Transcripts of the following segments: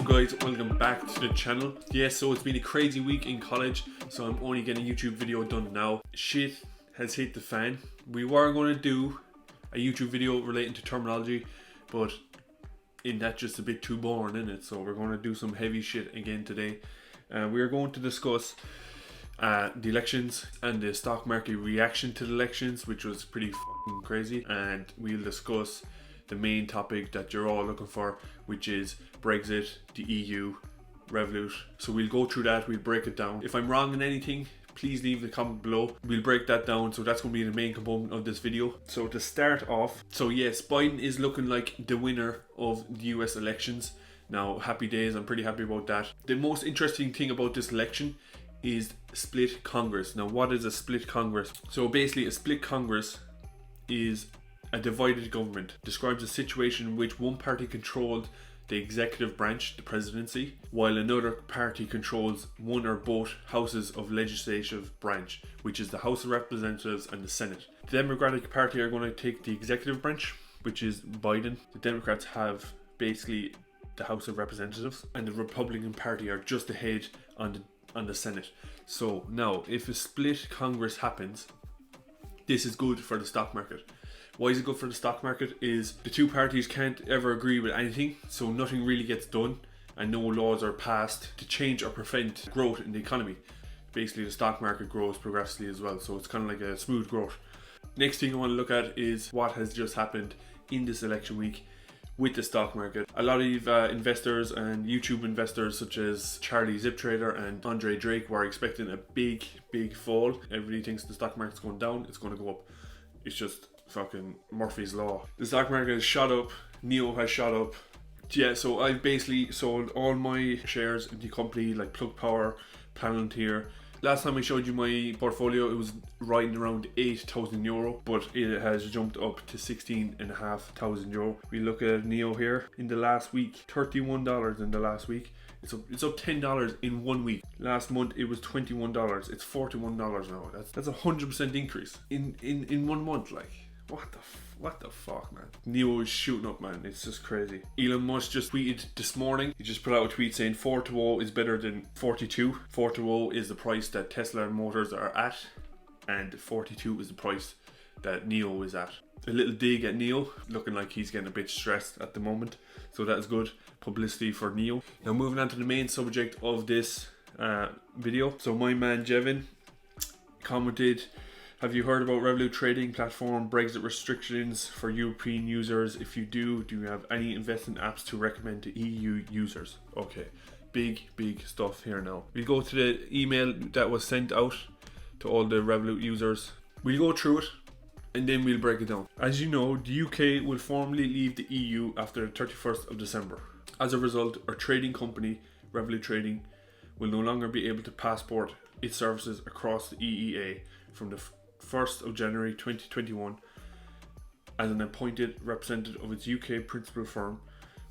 up guys, welcome back to the channel. So it's been a crazy week in college, so I'm only getting a YouTube video done now. Shit has hit the fan. We were going to do a YouTube video relating to terminology, but in that just a bit too boring, isn't it? So we're going to do some heavy shit again today. We're going to discuss the elections and the stock market reaction to the elections, which was pretty fucking crazy, and we'll discuss the main topic that you're all looking for, which is Brexit, the EU, Revolut. So we'll go through that, we'll break it down. If I'm wrong in anything, please leave the comment below. We'll break that down, so that's going to be the main component of this video. So to start off, so yes, Biden is looking like the winner of the US elections. Now, happy days, I'm pretty happy about that. The most interesting thing about this election is split Congress. Now, what is a split Congress? So basically, a split Congress is a divided government. Describes a situation in which one party controlled the executive branch, the presidency, while another party controls one or both houses of legislative branch, which is the House of Representatives and the Senate. The Democratic Party are going to take the executive branch, which is Biden. The Democrats have basically the House of Representatives, and the Republican Party are just ahead on the Senate. So now, if a split Congress happens, this is good for the stock market. Why is it good for the stock market? Is the two parties can't ever agree with anything, so nothing really gets done, and no laws are passed to change or prevent growth in the economy. Basically, the stock market grows progressively as well, so it's kind of like a smooth growth. Next thing I want to look at is what has just happened in this election week with the stock market. A lot of investors and YouTube investors such as Charlie Ziptrader and Andre Drake were expecting a big fall. Everybody thinks the stock market's going down, it's going to go up. It's just fucking Murphy's Law. The stock market has shot up, NEO has shot up. Yeah, so I've basically sold all my shares in the company like Plug Power, Palantir. Last time I showed you my portfolio, it was riding around €8,000, but it has jumped up to €16,500. We look at NEO here in the last week, $31 in the last week. It's up $10 in 1 week. Last month it was $21. It's $41 now. That's a 100% increase in 1 month. Like, what the fuck, man? NEO is shooting up, man. It's just crazy. Elon Musk just tweeted this morning. He just put out a tweet saying 4-0 is better than 42. 4-0 is the price that Tesla Motors are at, and 42 is the price that NEO is at. A little dig at NEO, looking like he's getting a bit stressed at the moment. So that's good publicity for NEO. Now moving on to the main subject of this video. So my man Jevin commented, have you heard about Revolut trading platform Brexit restrictions for European users? If you do you have any investment apps to recommend to EU users? Okay, big stuff here now. We'll go to the email that was sent out to all the Revolut users. We'll go through it and then we'll break it down. As you know, the UK will formally leave the EU after the 31st of December. As a result, our trading company, Revolut Trading, will no longer be able to passport its services across the EEA from the 1st of January 2021 as an appointed representative of its UK principal firm,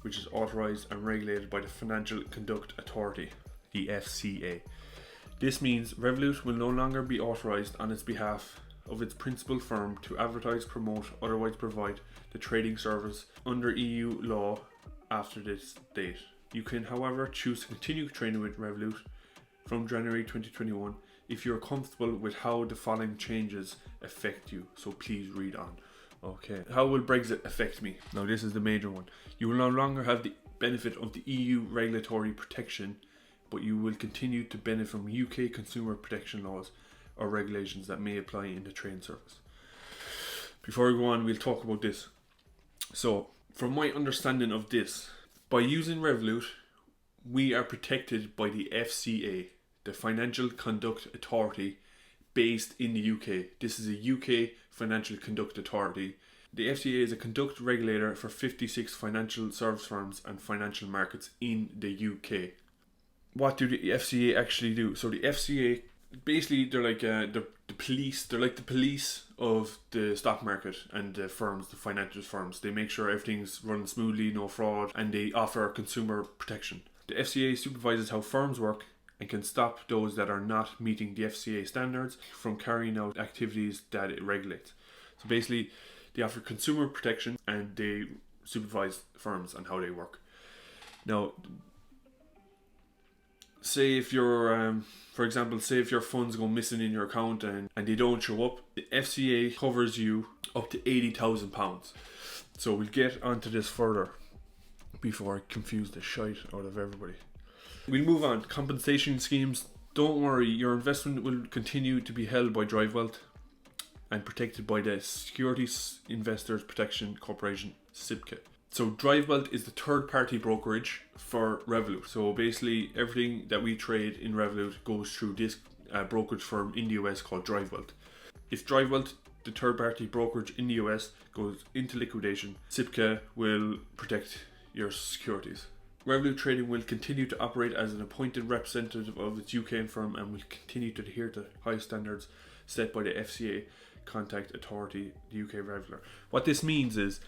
which is authorised and regulated by the Financial Conduct Authority, the FCA. This means Revolut will no longer be authorised on its behalf of its principal firm to advertise, promote, otherwise provide the trading service under EU law after this date. You can, however, choose to continue trading with Revolut from January 2021 if you're comfortable with how the following changes affect you. So please read on. Okay, how will Brexit affect me? Now this is the major one. You will no longer have the benefit of the EU regulatory protection, but you will continue to benefit from UK consumer protection laws or regulations that may apply in the train service. Before we go on, we'll talk about this. So, from my understanding of this, by using Revolut, we are protected by the FCA, the Financial Conduct Authority, based in the UK. This is a UK Financial Conduct Authority. The FCA is a conduct regulator for 56 financial service firms and financial markets in the UK. What do the FCA actually do? So the FCA, basically, they're like the police. They're like the police of the stock market and the firms, the financial firms. They make sure everything's running smoothly, no fraud, and they offer consumer protection. The FCA supervises how firms work and can stop those that are not meeting the FCA standards from carrying out activities that it regulates. So basically, they offer consumer protection and they supervise firms on how they work. Now, say if you're, for example, say if your funds go missing in your account and they don't show up, the FCA covers you up to £80,000. So we'll get onto this further before I confuse the shite out of everybody. We'll move on. Compensation schemes. Don't worry, your investment will continue to be held by DriveWealth and protected by the Securities Investors Protection Corporation, SIPC. So DriveWealth is the third-party brokerage for Revolut. So basically everything that we trade in Revolut goes through this brokerage firm in the US called DriveWealth. If DriveWealth, the third-party brokerage in the US, goes into liquidation, SIPC will protect your securities. Revolut Trading will continue to operate as an appointed representative of its UK firm and will continue to adhere to high standards set by the FCA Contact Authority, the UK regulator. What this means is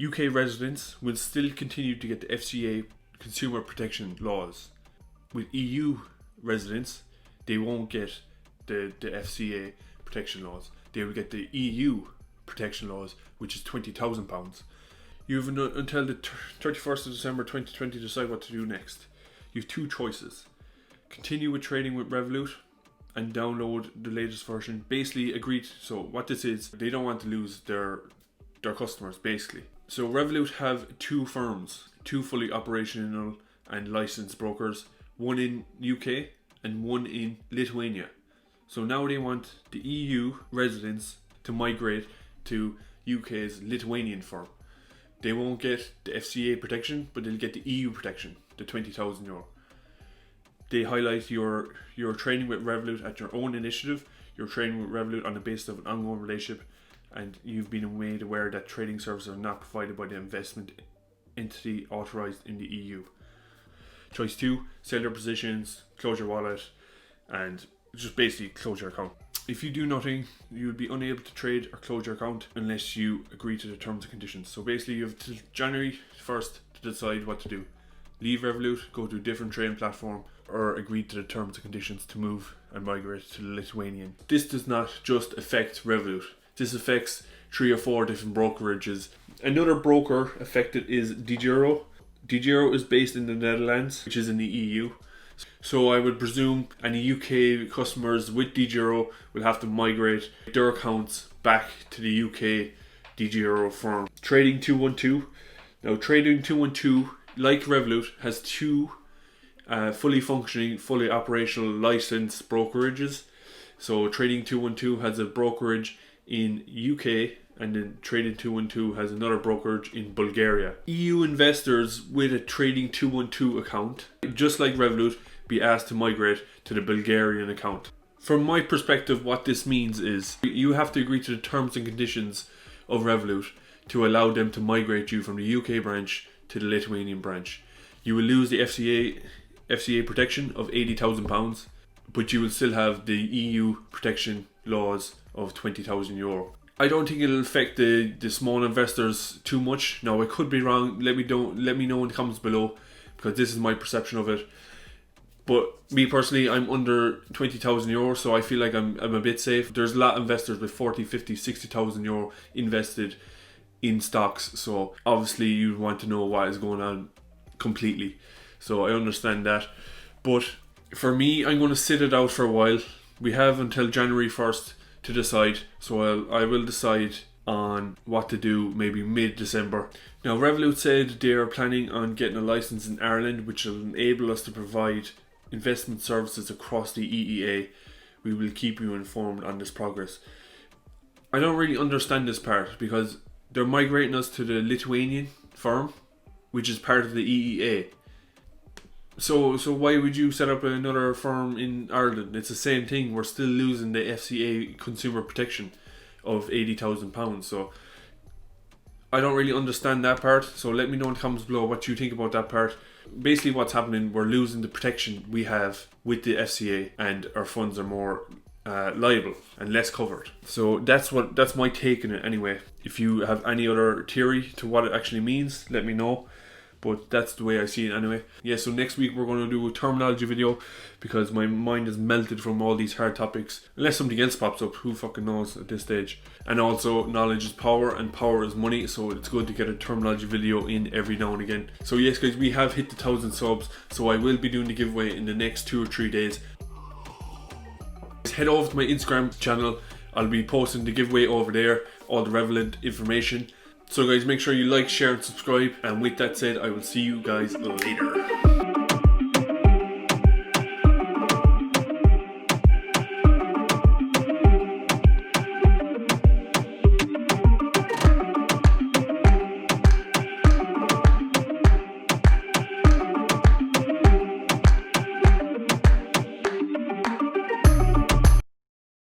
UK residents will still continue to get the FCA consumer protection laws. With EU residents, they won't get the FCA protection laws. They will get the EU protection laws, which is £20,000. You have until the 31st of December 2020 to decide what to do next. You have two choices. Continue with trading with Revolut and download the latest version. Basically agree. So what this is, they don't want to lose their customers basically. So Revolut have two firms, two fully operational and licensed brokers, one in UK and one in Lithuania. So now they want the EU residents to migrate to UK's Lithuanian firm. They won't get the FCA protection, but they'll get the EU protection, the €20,000. They highlight your trading with Revolut at your own initiative. You're trading with Revolut on the basis of an ongoing relationship, and you've been made aware that trading services are not provided by the investment entity authorised in the EU. Choice 2, sell your positions, close your wallet, and just basically close your account. If you do nothing, you'll be unable to trade or close your account unless you agree to the terms and conditions. So basically you have till January 1st to decide what to do. Leave Revolut, go to a different trading platform, or agree to the terms and conditions to move and migrate to the Lithuanian. This does not just affect Revolut. This affects 3 or 4 different brokerages. Another broker affected is DEGIRO. DEGIRO is based in the Netherlands, which is in the EU. So I would presume any UK customers with DEGIRO will have to migrate their accounts back to the UK DEGIRO firm. Trading 212. Now Trading 212, like Revolut, has two fully functioning, fully operational licensed brokerages. So Trading 212 has a brokerage in UK, and then Trading 212 has another brokerage in Bulgaria. EU investors with a Trading 212 account, just like Revolut, be asked to migrate to the Bulgarian account. From my perspective, what this means is you have to agree to the terms and conditions of Revolut to allow them to migrate you from the UK branch to the Lithuanian branch. You will lose the FCA protection of £80,000, but you will still have the EU protection laws of €20,000. I don't think it'll affect the small investors too much. Now I could be wrong. Let me know in the comments below, because this is my perception of it. But me personally, I'm under €20,000, so I feel like I'm a bit safe. There's a lot of investors with 40, 50, 60,000 euro invested in stocks, so obviously you want to know what is going on completely. So I understand that. But for me, I'm going to sit it out for a while. We have until January 1st to decide, so I will decide on what to do maybe mid-December. Now Revolut said they are planning on getting a license in Ireland, which will enable us to provide investment services across the EEA. We will keep you informed on this progress. I don't really understand this part, because they're migrating us to the Lithuanian firm, which is part of the EEA. So why would you set up another firm in Ireland? It's the same thing. We're still losing the FCA consumer protection of £80,000. So I don't really understand that part. So let me know in the comments below what you think about that part. Basically what's happening, we're losing the protection we have with the FCA, and our funds are more liable and less covered. So that's my take on it anyway. If you have any other theory to what it actually means, let me know. but that's the way I see it anyway. Yeah, so next week we're going to do a terminology video because my mind is melted from all these hard topics. Unless something else pops up, who fucking knows at this stage. And also, knowledge is power and power is money, so it's good to get a terminology video in every now and again. So yes guys, we have hit the 1,000 subs, so I will be doing the giveaway in the next 2 or 3 days. Head over to my Instagram channel. I'll be posting the giveaway over there, all the Revolut information. So guys, make sure you like, share and subscribe, and with that said, I will see you guys later.